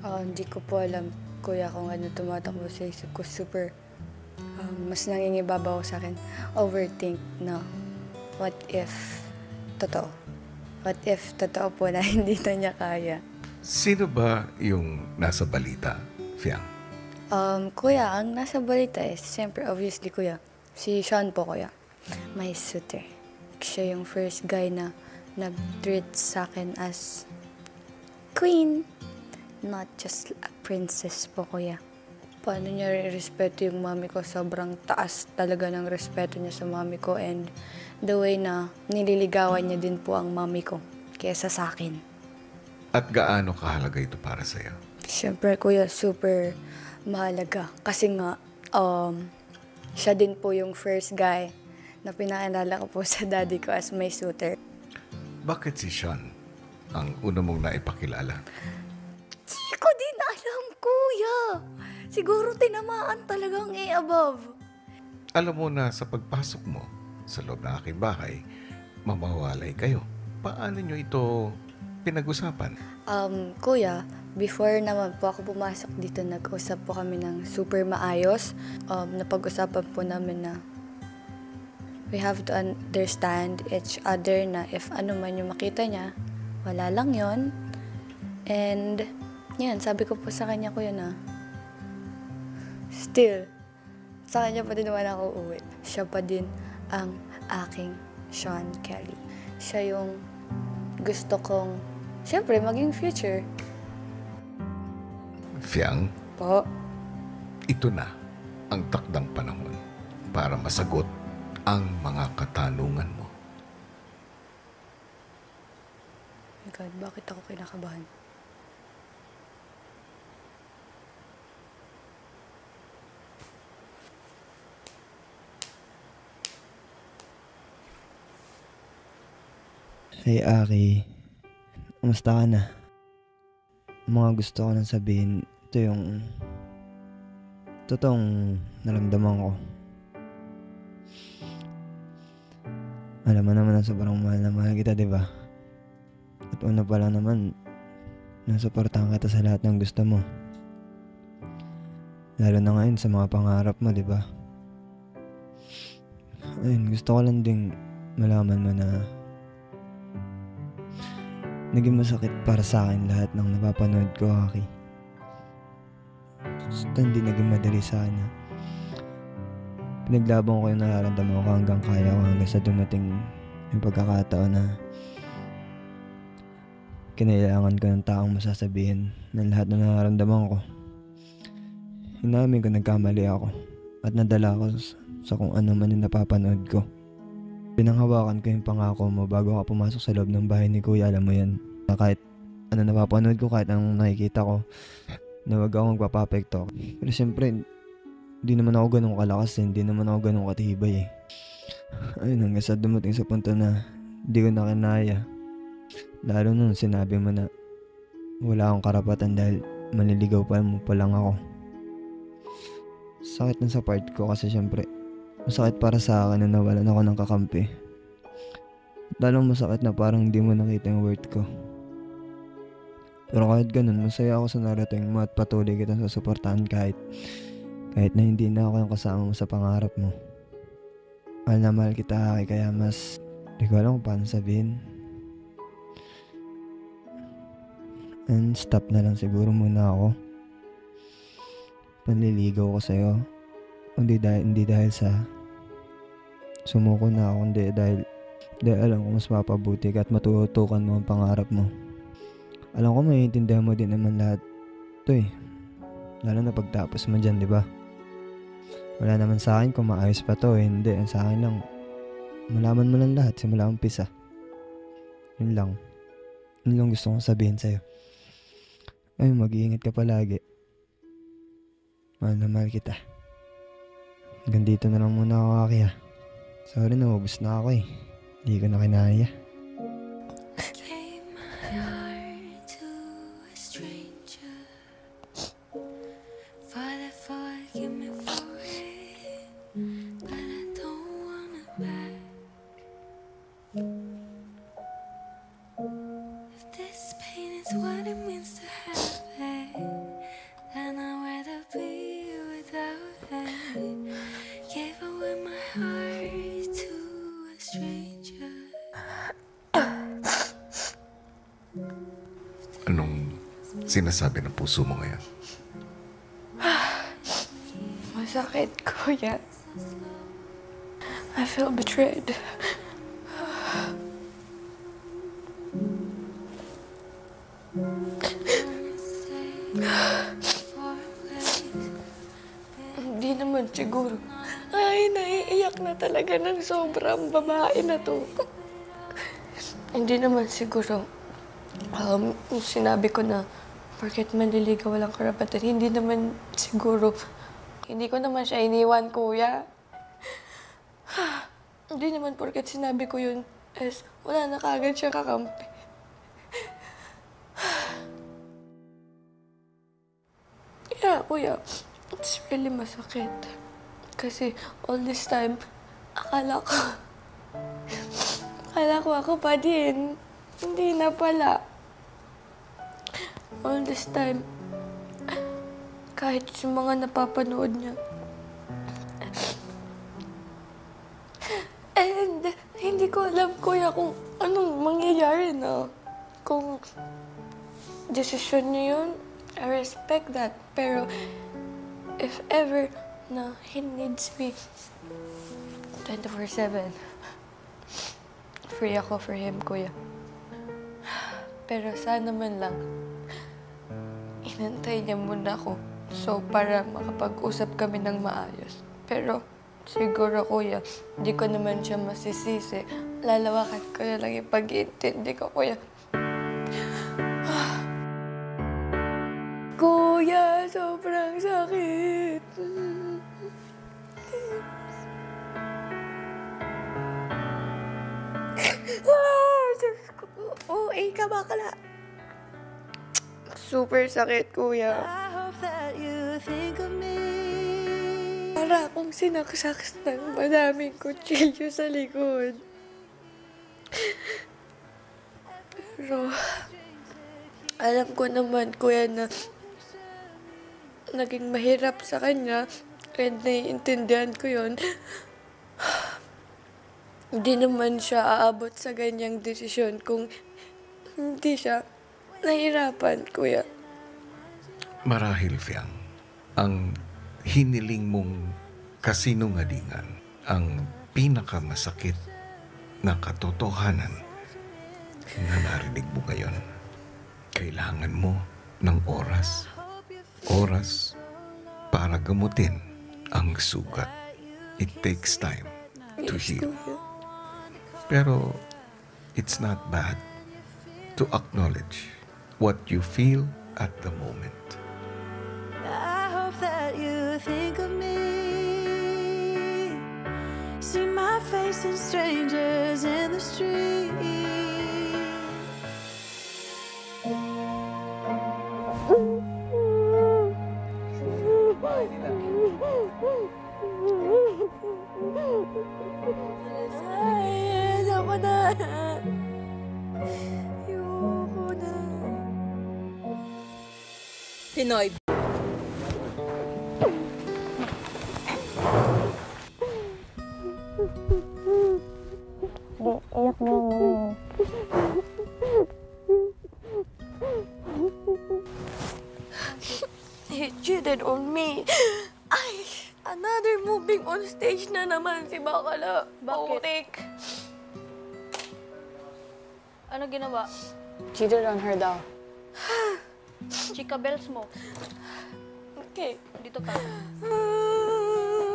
Hindi ko po alam, kuya, kung ano tumatakbo sa isip ko. Super, mas nangingibabaw sa akin. Overthink na, what if totoo? What if totoo po na hindi na niya kaya? Sino ba yung nasa balita, Fiang? Kuya, ang nasa balita is, siyempre, obviously, kuya, si Sean po, kuya. My suitor. Siya yung first guy na nag-treat sa akin as queen. Not just a princess po, kuya. Paano niya respeto yung mami ko? Sobrang taas talaga ng respeto niya sa mami ko, and the way na nililigawan niya din po ang mami ko kaysa sa akin. At gaano kahalaga ito para sa'yo? Siyempre, kuya, super mahalaga. Kasi nga, siya din po yung first guy na pinakilala ko po sa daddy ko as my suitor. Bakit si Sean ang una mong naipakilala? Di ko din alam, kuya. Siguro tinamaan talagang above. Alam mo na sa pagpasok mo sa loob ng aking bahay, mamawalay kayo. Paano nyo ito pinag-usapan? Kuya, before naman po ako pumasok dito, nag-usap po kami ng super maayos. Napag-usapan po namin na we have to understand each other, na if ano man yung makita niya, wala lang yon. And yan, sabi ko po sa kanya, kuya, na still, sa kanya pa din naman ako uuwi. Siya pa din ang aking Sean Kelly. Siya yung gusto kong, siyempre, maging future. Fiang, Po. ito na ang takdang panahon para masagot ang mga katanungan mo. My God, bakit ako kinakabahan? Hey Aki, kamusta ka na? Ang mga gusto ko nang sabihin, ito yung totoong naramdaman ko. Alam mo naman na sobrang mahal na mahal kita, di ba? At una pa lang naman, nasuportahan kita sa lahat ng gusto mo. Lalo na ngayon sa mga pangarap mo, di ba? Ayun, gusto ko lang ding malaman mo na naging masakit para sa akin lahat ng napapanood ko, Aki. Basta hindi naging madali sa akin. Pinaglaban ko yung nararamdaman ko hanggang kaya ko, hanggang sa dumating yung pagkakataon na kinailangan ko ng taong masasabihin ng lahat ng nararamdaman ko. Inamin ko nagkamali ako at nadala ko sa kung ano man yung napapanood ko. Pinanghawakan ko yung pangako mo bago ka pumasok sa loob ng bahay ni Kuya, alam mo yan. Na kahit ano napapanood ko, kahit anong nakikita ko, na wag akong magpapapekto. Pero siyempre, hindi naman ako ganun kalakas, hindi naman ako ganun katibay eh. Ayun, hanggang sa dumating sa punto na hindi ko na kinaya. Lalo nung sinabi mo na wala akong karapatan dahil manliligaw pa mo pa lang ako. Sakit na sa part ko kasi siyempre, masakit para sa akin na nawalan ako ng kakampi. Lalong masakit na parang hindi mo nakita yung worth ko. Pero kahit ganun, masaya ako sa narating mo at patuloy kitang susuportahan kahit na hindi na ako yung kasama mo sa pangarap mo. Mahal na mahal kita, Aki, kaya mas di ko alam kung paano sabihin. And stop na lang siguro muna ako. Panliligaw ko sa'yo. Hindi dahil sa sumuko na ako, hindi dahil alam ko mas mapabuti ka at matutukan mo ang pangarap mo. Alam ko maiintindihan mo din naman lahat ito eh. Lalo na pagtapos mo dyan, di ba? Wala naman sa akin kung maayos pa to eh. Hindi, ang sa akin lang, malaman mo lang lahat simula umpisa. Yun lang. Yun lang gusto kong sabihin sa'yo. Ay, mag-iingat ka palagi. Mahal na mahal kita. Hanggang dito na lang muna ako, Aki, ha. Sorry, naubos na ako eh. Hindi ko na kinaya. Gave my heart to a stranger. Father, forgive me for it, but I don't wanna back. If this pain is what it means to have it, sinasabi ng puso mo ngayon? Masakit, kuya. I feel betrayed. Hindi naman siguro. Ay, naiiyak na talaga ng sobrang babae na to. Hindi naman siguro. Sinabi ko na porket manliligaw walang karapatan, hindi naman siguro. Hindi ko naman siya iniwan, kuya. Hindi naman porket sinabi ko yun, wala na kagad siya kakampi. Yeah, kuya, it's really masakit. Kasi all this time, akala ko ako pa din. Hindi na pala. All this time, kahit yung mga napapanood niya. And hindi ko alam, kuya, kung anong mangyayari na. Kung desisyon niya yun, I respect that. Pero if ever na he needs me 24/7, free ako for him, kuya. Pero sana man lang, inantay niya muna ako. So, para makapag-usap kami ng maayos. Pero, siguro, kuya, hindi ko naman siya masisisi. Lalawakan ko na lang yung pag-iintindi ko, kuya. Kuya, sobrang sakit. Diyos ko. Ka bakla. Super sakit, kuya. Para akong sinaksak ng madaming kutsilyo sa likod. Pero, alam ko naman, kuya, na naging mahirap sa kanya and naiintindihan ko yun. Hindi naman siya aabot sa ganyang desisyon kung hindi siya nahirapan, kuya. Marahil, Fiang, ang hiniling mong kasinungalingan ang pinakamasakit na katotohanan na narinig mo ngayon. Kailangan mo ng oras. Oras para gamutin ang sugat. It takes time to heal. Pero it's not bad to acknowledge what you feel at the moment. I hope that you think of me. See my face in strangers in the street. Ay, ako na. Ayoko na. Pinoy. Iyak na mo. He cheated on me. Ay, another moving on stage na naman si Bakala. Bakit? Ano ginawa? Cheated on her daw. Chika bells mo. Okay. Dito ka.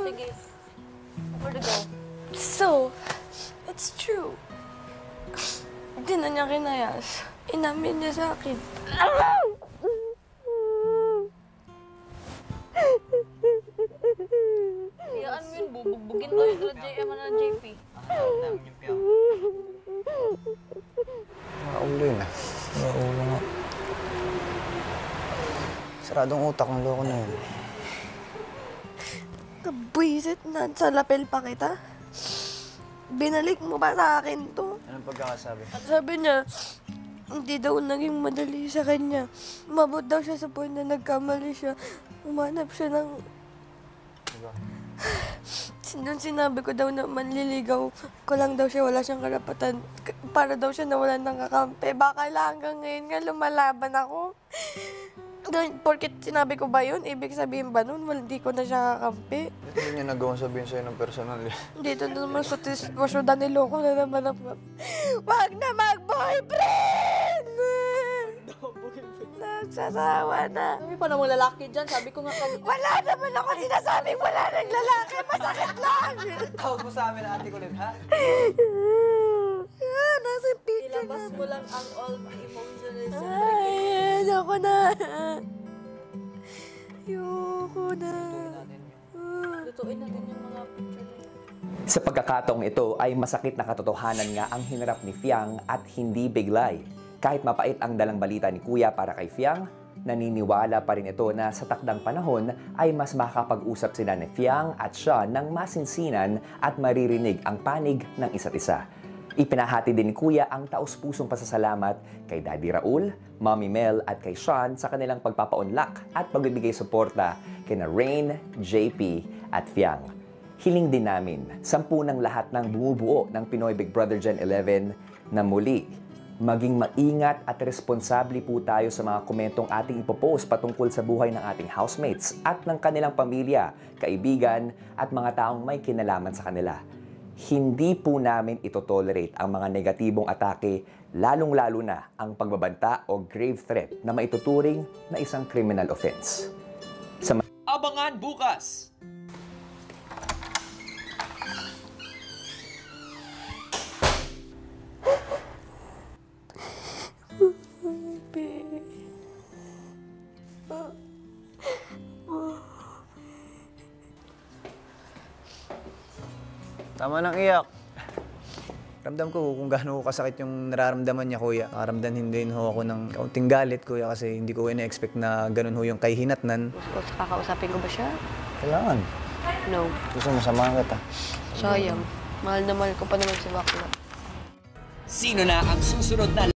Sige. Where to go? So, it's true. Hindi na niya kinayas. Inamin niya sa akin. Iyaan mo yun. Bubugbugin tayo dala JM na JP. Maulo yun ah. Maulo nga. Saradong utak ng loko na yun. Kabwisit na sa lapel pa kita. Binalik mo ba sa akin to? Anong pagkakasabi? At sabi niya, hindi daw naging madali sa kanya. Umabot daw siya sa point na nagkamali siya. Umanap siya ng... Diba? Doon sinabi ko daw na manliligaw ko lang daw siya, wala siyang karapatan. para daw siya nawalan ng kakampi. Baka lang hanggang ngayon nga lumalaban ako. Porket sinabi ko ba yun? Ibig sabihin ba nun, hindi ko na siya kakampi? Hindi niya nagawang sabihin sa'yo ng personal eh. Dito na naman sa tiswasyodan, niloko na naman ako. Wag na mag-boyfriend! Nagsasawa na. Sabi pa namang lalaki dyan, sabi ko nga kanina. Wala naman ako sinasabing wala ng lalaki. Masakit lang! Tawag mo sa amin na ate kulit, ha? Nasa picture Ilabas mo lang ang all the emotions. Ay, ayoko na. Ayoko na. Lutuin natin yung mga picture na yun. Sa pagkakataong ito ay masakit na katotohanan nga ang hinarap ni Fiang at hindi biglay. Kahit mapait ang dalang balita ni Kuya para kay Fiang, naniniwala pa rin ito na sa takdang panahon ay mas makakapag-usap sila ni Fiang at siya ng masinsinan at maririnig ang panig ng isa't isa. Ipinahati din ni Kuya ang taus-pusong pasasalamat kay Daddy Raul, Mommy Mel at kay Sean sa kanilang pagpapaunlak at pagbibigay suporta kina Rain, JP at Fiang. Hiling din namin, 10 ng lahat ng bumubuo ng Pinoy Big Brother Gen 11 na muli, maging maingat at responsable po tayo sa mga komentong ating ipopost patungkol sa buhay ng ating housemates at ng kanilang pamilya, kaibigan at mga taong may kinalaman sa kanila. Hindi po namin ito-tolerate ang mga negatibong atake, lalong-lalo na ang pagbabanta o grave threat na maituturing na isang criminal offense. Abangan bukas! Tama nang iyak. Ramdam ko kung gaano kasakit yung nararamdaman niya, kuya. Nakaramdam din ho ako ng kaunting galit, kuya, kasi hindi ko ina-expect na ganun ho yung kay Hinatnan. Kakausapin ko ba siya? Kailangan. No. Gusto mo, samahan kita. Sayang. Mahal na mahal ko pa naman si Bakla. Sino na ang susunod na